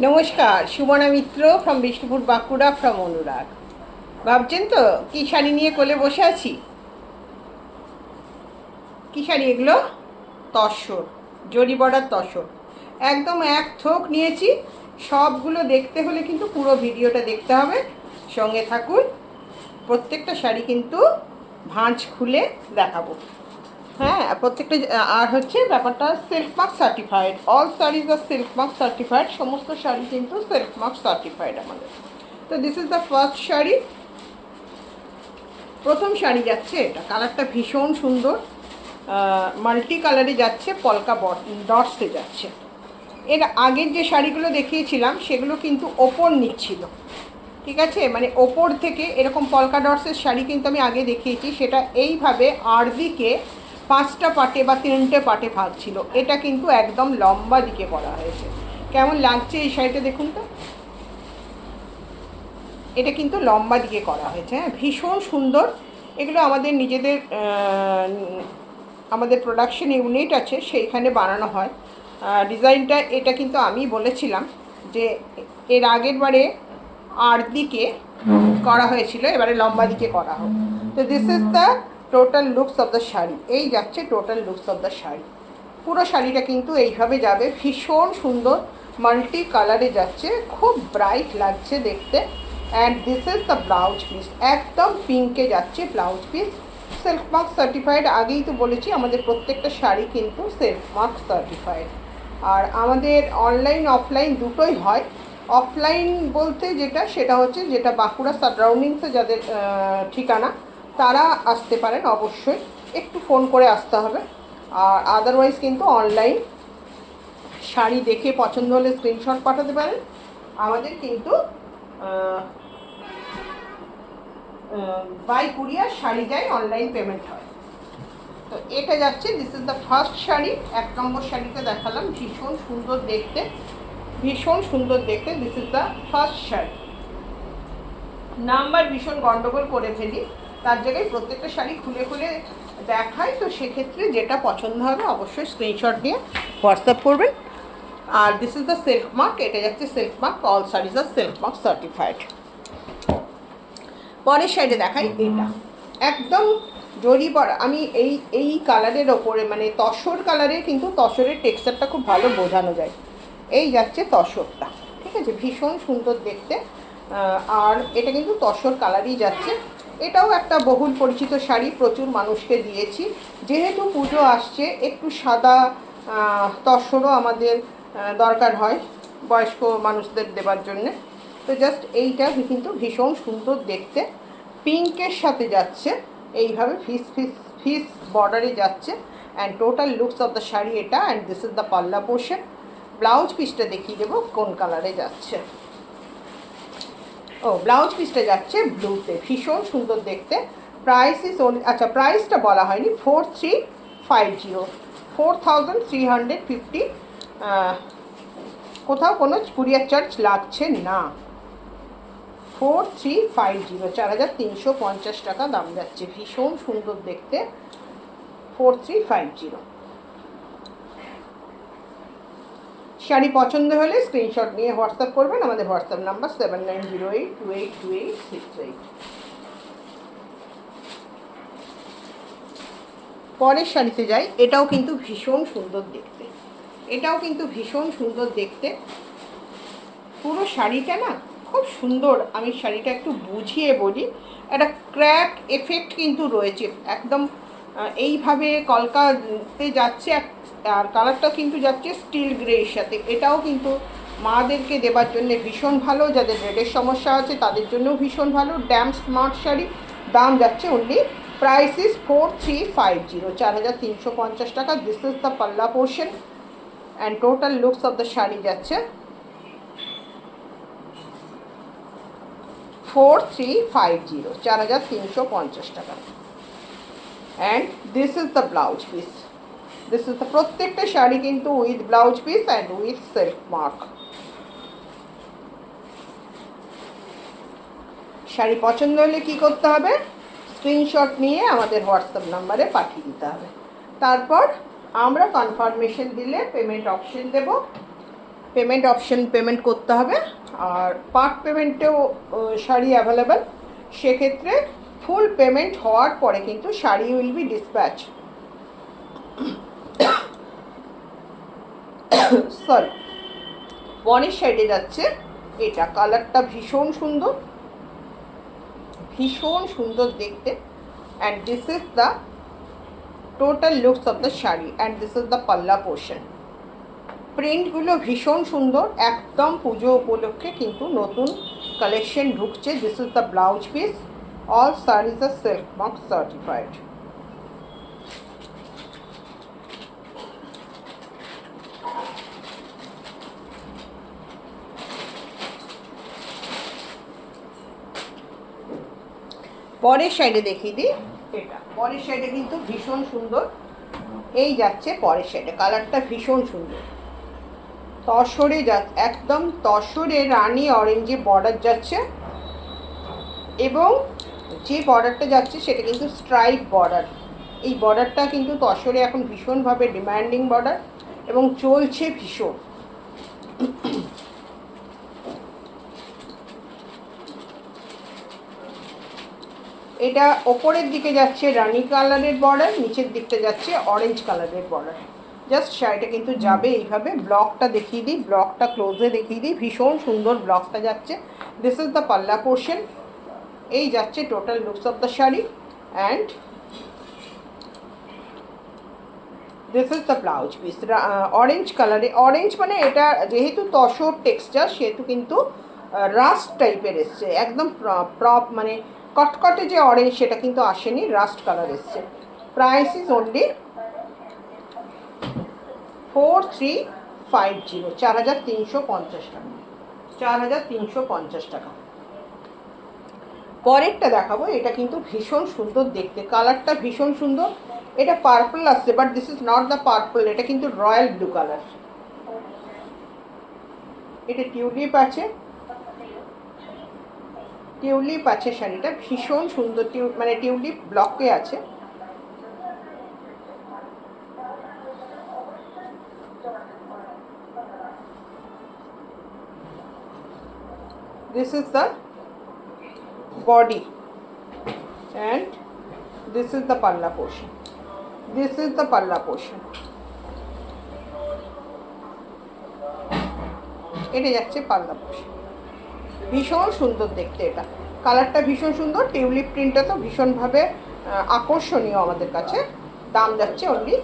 নমস্কার, সুমনা মিত্র from Bishnupur Bankura from অনুরাগ। ভাবছেন তো কী শাড়ি নিয়ে কোলে বসে আছি? কী শাড়ি এগুলো? তসর, জরি বর্ডার তসর। একদম এক থোক নিয়েছি। সবগুলো দেখতে হলে কিন্তু পুরো ভিডিওটা দেখতে হবে, সঙ্গে থাকুন। প্রত্যেকটা শাড়ি কিন্তু ভাঁজ খুলে দেখাবো। হ্যাঁ, প্রত্যেকটা আর হচ্ছে ব্যাপারটা silk mark certified. All saris are silk mark certified. সমস্ত শাড়ি কিন্তু সিল্ক মার্ক সার্টিফাইড আমাদের। তো this is the first sari. প্রথম শাড়ি যাচ্ছে এটা, কালারটা ভীষণ সুন্দর, মাল্টি কালারে যাচ্ছে, পলকা ডটসে যাচ্ছে। এর আগের যে শাড়িগুলো দেখিয়েছিলাম সেগুলো কিন্তু ওপর নিচ্ছিল, ঠিক আছে, মানে ওপর থেকে এরকম পলকা ডটসের শাড়ি কিন্তু আমি আগে দেখিয়েছি, সেটা এইভাবে আড়দিকে 5টা পাটে বা 3টে পাটে ভাগ ছিল। এটা কিন্তু একদম লম্বা দিকে করা হয়েছে। কেমন লাগছে এই শাড়িটা দেখুন তো। এটা কিন্তু লম্বা দিকে করা হয়েছে, হ্যাঁ, ভীষণ সুন্দর। এগুলো আমাদের নিজেদের আমাদের প্রোডাকশন ইউনিট আছে, সেইখানে বানানো হয়। ডিজাইনটা এটা কিন্তু আমি বলেছিলাম যে এর আগের বারে দিকে করা হয়েছিল, এবারে লম্বা দিকে করা হোক। তো this is the total looks of the sari. এই যাচ্ছে total looks of the sari. পুরো শাড়িটা কিন্তু এইভাবে যাবে, ভীষণ সুন্দর মাল্টি কালারে যাচ্ছে, খুব ব্রাইট লাগছে দেখতে। And this is the blouse piece, একদম পিঙ্কে যাচ্ছে blouse piece. Silk mark certified, আগেই তো বলেছি আমাদের প্রত্যেকটা শাড়ি কিন্তু সিল্ক মার্ক সার্টিফাইড। আর আমাদের অনলাইন অফলাইন দুটোই হয়। অফলাইন বলতে যেটা, সেটা হচ্ছে যেটা বাঁকুড়া সারাউন্ডিংসে যাদের ঠিকানা, তারা আসতে পারেন অবশ্যই, একটু ফোন করে আসতে হবে। আর আদারওয়াইজ কিন্তু অনলাইন শাড়ি দেখে পছন্দ হলে স্ক্রিনশট পাঠাতে পারেন। আমাদের কিন্তু বাই কুরিয়ার শাড়ি যায়, অনলাইন পেমেন্ট হয়। তো এটা যাচ্ছে, this is the first sari. 1 নম্বর শাড়িটা দেখালাম, ভীষণ সুন্দর দেখতে, ভীষণ সুন্দর দেখতে। This is the first sari. Number ভীষণ গন্ডগোল করে ফেলি, তার জায়গায় প্রত্যেকটা শাড়ি খুলে খুলে দেখাই। তো সেক্ষেত্রে যেটা পছন্দ হবে অবশ্যই স্ক্রিনশট নিয়ে হোয়াটসঅ্যাপ করবেন। আর this is the silk mark, এটা যাচ্ছে silk mark. All saris are silk mark certified. পরের সাইডে দেখাই, এটা একদম জরি বড়। আমি এই কালারের ওপরে, মানে তসর কালারে, কিন্তু তসরের টেক্সচারটা খুব ভালো বোঝানো যায়। এই যাচ্ছে তসরটা, ঠিক আছে, ভীষণ সুন্দর দেখতে। আর এটা কিন্তু তসর কালারই যাচ্ছে। এটাও একটা বহুল পরিচিত শাড়ি, প্রচুর মানুষকে দিয়েছি। যেহেতু পুজো আসছে, একটু সাদা তসরও আমাদের দরকার হয় বয়স্ক মানুষদের দেবার জন্যে। তো জাস্ট এইটা কিন্তু ভীষণ সুন্দর দেখতে, পিঙ্কের সাথে যাচ্ছে, এইভাবে ফিস ফিস ফিস বর্ডারে যাচ্ছে। And total looks of the sari এটা। And this is the palla portion. Blouse পিসটা দেখিয়ে দেবো কোন কালারে যাচ্ছে। ও, ব্লাউজ পিসটা যাচ্ছে ব্লুতে, ভীষণ সুন্দর দেখতে। প্রাইস ইজ ওনলি, আচ্ছা প্রাইসটা বলা হয়নি, 4350, 4350। কোথাও কোনো কুরিয়ার চার্জ লাগছে না। 4350, 4350 টাকা দাম যাচ্ছে, ভীষণ সুন্দর দেখতে। 4350। শাড়ি পছন্দ হলে স্ক্রিনশট নিয়ে হোয়াটসঅ্যাপ করবেন। আমাদের হোয়াটসঅ্যাপ নাম্বার 7908282868। পরের শাড়িতে যাই, এটাও কিন্তু ভীষণ সুন্দর দেখতে, এটাও কিন্তু ভীষণ সুন্দর দেখতে। পুরো শাড়িটা না খুব সুন্দর। আমি শাড়িটা একটু বুঝিয়ে বলি। একটা ক্র্যাক এফেক্ট কিন্তু রয়েছে একদম, এইভাবে কলকাতে যাচ্ছে। আর কালারটা কিন্তু যাচ্ছে স্টিল গ্রের সাথে। এটাও কিন্তু মাদেরকে দেবার জন্য ভীষণ ভালো, যাদের রেডের সমস্যা আছে তাদের জন্যও ভীষণ ভালো। Damn smart sari. দাম যাচ্ছে অনলি, প্রাইস ইজ 4350, 4350 টাকা। This is the palla portion. And total looks of the sari যাচ্ছে 4350, 4350 টাকা। And this is the blouse piece. This is the, প্রত্যেকটা শাড়ি কিন্তু with blouse piece and with silk mark. Sari পছন্দ হলে কী করতে হবে? স্ক্রিনশট নিয়ে আমাদের হোয়াটসঅ্যাপ নাম্বারে পাঠিয়ে দিতে হবে। তারপর আমরা কনফার্মেশন দিলে পেমেন্ট অপশন দেব। পেমেন্ট অপশন পেমেন্ট করতে হবে, আর পার্ট পেমেন্টেও শাড়ি অ্যাভেলেবেল। সেক্ষেত্রে ফুল পেমেন্ট হওয়ার পরে কিন্তু sari will be dispatch. Sorry, পরের সাইডে যাচ্ছে এটা। কালারটা ভীষণ সুন্দর, ভীষণ সুন্দর দেখতে। And this is the total looks of the sari and this is the palla portion. প্রিন্টগুলো ভীষণ সুন্দর, একদম পুজো উপলক্ষে কিন্তু নতুন কালেকশন ঢুকছে। This is the blouse piece, all saris আর সিল্ক মার্ক সার্টিফাইড। পরের সাইডে দেখিয়ে দিই এটা। পরের সাইডে কিন্তু ভীষণ সুন্দর, এই যাচ্ছে পরের সাইডে। কালারটা ভীষণ সুন্দর, তসরে একদম তসরে রানি অরেঞ্জে বর্ডার যাচ্ছে, এবং যে বর্ডারটা যাচ্ছে সেটা কিন্তু স্ট্রাইপ বর্ডার। এই বর্ডারটা কিন্তু তসরে এখন ভীষণভাবে ডিমান্ডিং বর্ডার এবং চলছে ভীষণ। এটা ওপরের দিকে যাচ্ছে রানি কালারের বর্ডার, নিচের দিকটা যাচ্ছে অরেঞ্জ কালারের বর্ডার। জাস্ট শাড়িটা কিন্তু যাবে এইভাবে। ব্লকটা দেখিয়ে দিই, ব্লকটা ক্লোজে দেখিয়ে দিই। ভীষণ সুন্দর ব্লকটা যাচ্ছে। This is the palla portion, এই যাচ্ছে total looks of the sari and this is the blouse piece. Orange কালারে, অরেঞ্জ মানে এটা যেহেতু তসর টেক্সচার সেহেতু কিন্তু রাস্ট টাইপের এসছে, একদম মানে কটকটে যে অরেঞ্জ সেটা কিন্তু আসেনি, রাস্ট কালার এসছে। প্রাইস ইজ অনলি 4350, 4350 টাকা, 4350 টাকা। পরেরটা দেখাবো, এটা কিন্তু ভীষণ সুন্দর দেখতে, কালারটা ভীষণ সুন্দর। এটা পার্পল আসছে, but this is not the purple, এটা কিন্তু রয়্যাল ব্লু কালার। এটা টিউলিপ আছে, টিউলিপ আছে শাড়িটা, ভীষণ সুন্দর। মানে টিউলিপ ব্লকে আছে। This is the body and this is the palla portion. This is the palla portion. এটা যাচ্ছে পাল্লা পোর্শন। ভীষণ সুন্দর দেখতে, এটা কালারটা ভীষণ সুন্দর। টিউলিপ প্রিন্টটা তো ভীষণভাবে আকর্ষণীয় আমাদের কাছে। দাম যাচ্ছে অনলি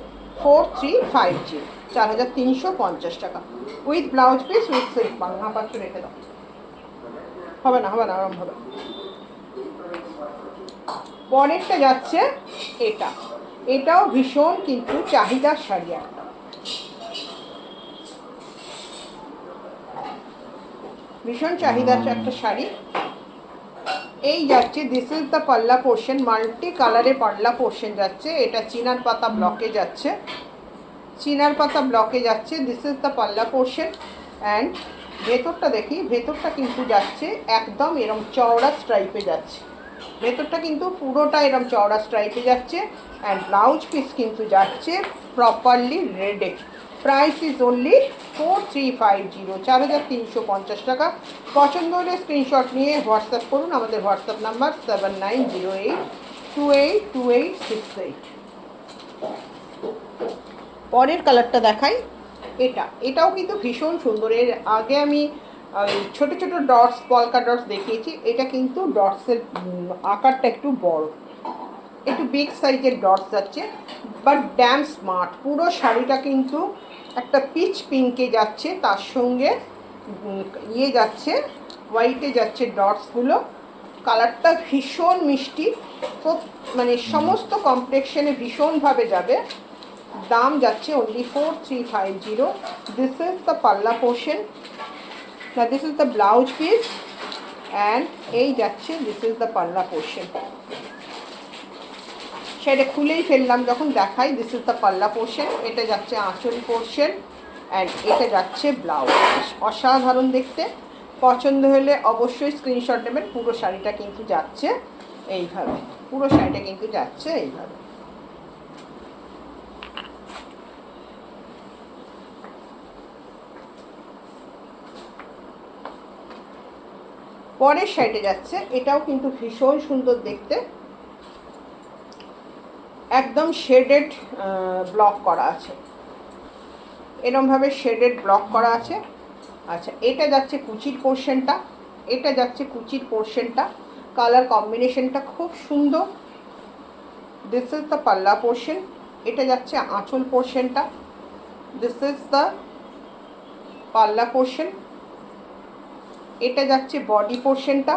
4350, 4350 টাকা, with blouse piece, with silk. Bangla পাচ্ছ রেখে দাও, হবে না হবে না, আরাম হবে। পরেরটা যাচ্ছে এটা, এটাও ভীষণ কিন্তু চাহিদার শাড়ি একটা। ভীষণ চাহিদার একটা শাড়ি, এই যাচ্ছে। This is the palla portion, multi কালারে পাল্লা পোর্শন যাচ্ছে। এটা চিনার পাতা ব্লকে যাচ্ছে, চিনার পাতা ব্লকে যাচ্ছে। This is the palla portion and ভেতরটা দেখি, ভেতরটা কিন্তু যাচ্ছে একদম এরম চওড়া স্ট্রাইপে যাচ্ছে। ভেতরটা কিন্তু পুরোটা এরম চওড়া স্ট্রাইপে যাচ্ছে অ্যান্ড ব্লাউজ পিস কিন্তু যাচ্ছে প্রপারলি রেডে। প্রাইস ইজ অনলি 4350, 4350 টাকা। পছন্দ হলে স্ক্রিনশট নিয়ে হোয়াটসঅ্যাপ করুন। আমাদের হোয়াটসঅ্যাপ নাম্বার 7908282868। পরের কালারটা দেখাই, এটাও কিন্তু ভীষণ সুন্দর। এর আগে আমি ছোট ছোট ডটস, পলকা ডটস দেখিয়েছি। এটা কিন্তু ডটসের আকারটা একটু বড়, একটু বিগ সাইজের ডটস যাচ্ছে, বাট ড্যাম স্মার্ট। পুরো শাড়িটা কিন্তু একটা পিচ পিঙ্কে যাচ্ছে, তার সঙ্গে ইয়ে যাচ্ছে, হোয়াইটে যাচ্ছে ডটসগুলো। কালারটা ভীষণ মিষ্টি, মানে সমস্ত কমপ্লেক্সনে ভীষণভাবে যাবে। দাম যাচ্ছে only 4350। This is the palla portion, না this is the blouse piece and এই যাচ্ছে this is the palla portion. সেটা খুলেই ফেললাম যখন দেখাই। This is the palla portion, এটা যাচ্ছে আঁচল পোর্শন অ্যান্ড এটা যাচ্ছে ব্লাউজ। অসাধারণ দেখতে। পছন্দ হলে অবশ্যই স্ক্রিনশট নেবেন। পুরো শাড়িটা কিন্তু যাচ্ছে এইভাবে, পুরো শাড়িটা কিন্তু যাচ্ছে এইভাবে। পরের শাড়িতে যাচ্ছে, এটাও কিন্তু ভীষণ সুন্দর দেখতে, একদম শেডেড ব্লক করা আছে, এরমভাবে শেডেড ব্লক করা আছে। আচ্ছা, এটা যাচ্ছে কুচির পোর্শনটা, এটা যাচ্ছে কুচির পোর্শনটা, কালার কম্বিনেশনটা খুব সুন্দর। This is the palla portion, এটা যাচ্ছে আঁচল পোর্শনটা, this is the palla portion, এটা যাচ্ছে বডি পোর্শনটা।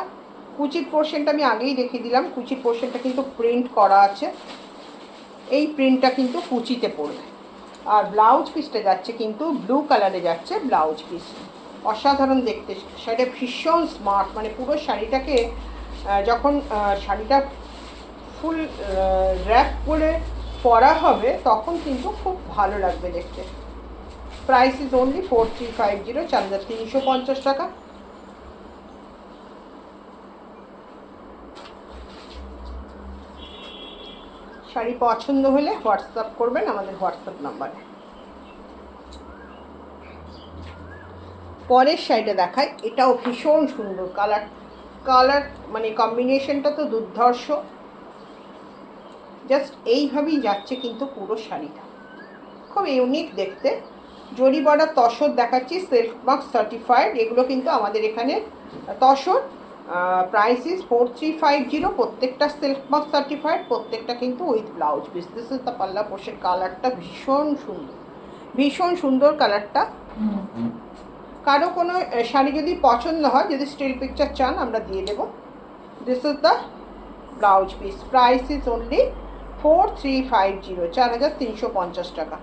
কুচির পোর্শনটা আমি আগেই দেখিয়ে দিলাম, কুচির পোর্শনটা কিন্তু প্রিন্ট করা আছে, এই প্রিন্টটা কিন্তু কুচিতে পড়বে। আর ব্লাউজ পিসটা যাচ্ছে কিন্তু ব্লু কালারে যাচ্ছে ব্লাউজ পিস, অসাধারণ দেখতে, শাড়িটা ভীষণ স্মার্ট, মানে পুরো শাড়িটাকে যখন শাড়িটা ফুল র্যাপ করে পরা হবে তখন কিন্তু খুব ভালো লাগবে দেখতে। প্রাইস ইজ অনলি 4350, 4350 টাকা। শাড়ি পছন্দ হলে হোয়াটসঅ্যাপ করবেন আমাদের হোয়াটসঅ্যাপ নাম্বারে। পরের শাড়িটা দেখাই, এটাও ভীষণ সুন্দর, কালার মানে কম্বিনেশনটা তো দুর্ধর্ষ, জাস্ট এইভাবেই যাচ্ছে কিন্তু পুরো শাড়িটা, খুব ইউনিক দেখতে। জরি বর্ডার তসর দেখাচ্ছি, সিল্ক মার্ক সার্টিফাইড, এগুলো কিন্তু আমাদের এখানে তসর। প্রাইস ইজ 4350, প্রত্যেকটা সিল্ক মার্ক সার্টিফাইড, প্রত্যেকটা কিন্তু with blouse piece. This is the palla portion, কালারটা ভীষণ সুন্দর, ভীষণ সুন্দর কালারটা। কারো কোনো শাড়ি যদি পছন্দ হয়, যদি স্টিল পিকচার চান আমরা দিয়ে দেবো। This is the blouse piece, price is only 4350, 4350 টাকা।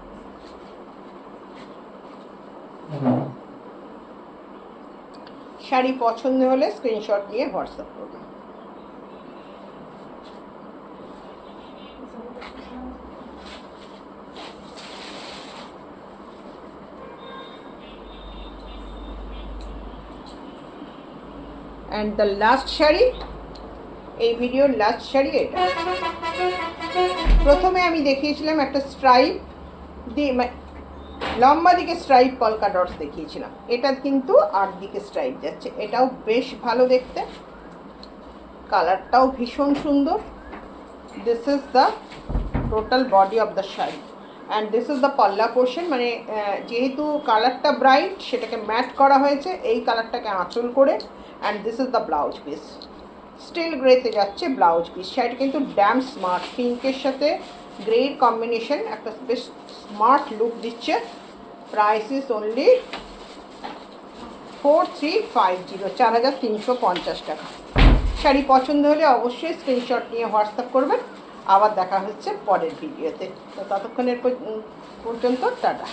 শাড়ি পছন্দ হলে স্ক্রিনশট নিয়ে হোয়াটসঅ্যাপ করবেন। অ্যান্ড দ্য লাস্ট শাড়ি, এই ভিডিওর লাস্ট শাড়ি এটা। প্রথমে আমি দেখিয়েছিলাম একটা স্ট্রাইপ দিয়ে, লম্বা দিকে স্ট্রাইপ পলকা ডটস দেখিয়েছিলাম, এটা কিন্তু আর দিকে স্ট্রাইপ যাচ্ছে, এটাও বেশ ভালো দেখতে, কালারটাও ভীষণ সুন্দর। This is the total body of the sari and this is the palla portion, মানে যেহেতু কালারটা ব্রাইট সেটাকে ম্যাট করা হয়েছে এই কালারটাকে আঁচল করে। And this is the blouse piece, steel গ্রেতে যাচ্ছে ব্লাউজ পিস। শাড়িটা কিন্তু ড্যাম স্মার্ট, পিঙ্কের সাথে গ্রের কম্বিনেশন একটা বেশ স্মার্ট লুক দিচ্ছে। প্রাইস ইজ অনলি 4350, 4350 টাকা। শাড়ি পছন্দ হলে অবশ্যই স্ক্রিনশট নিয়ে হোয়াটসঅ্যাপ করবেন। আবার দেখা হচ্ছে পরের ভিডিওতে, তো ততক্ষণের পর্যন্ত টাটা।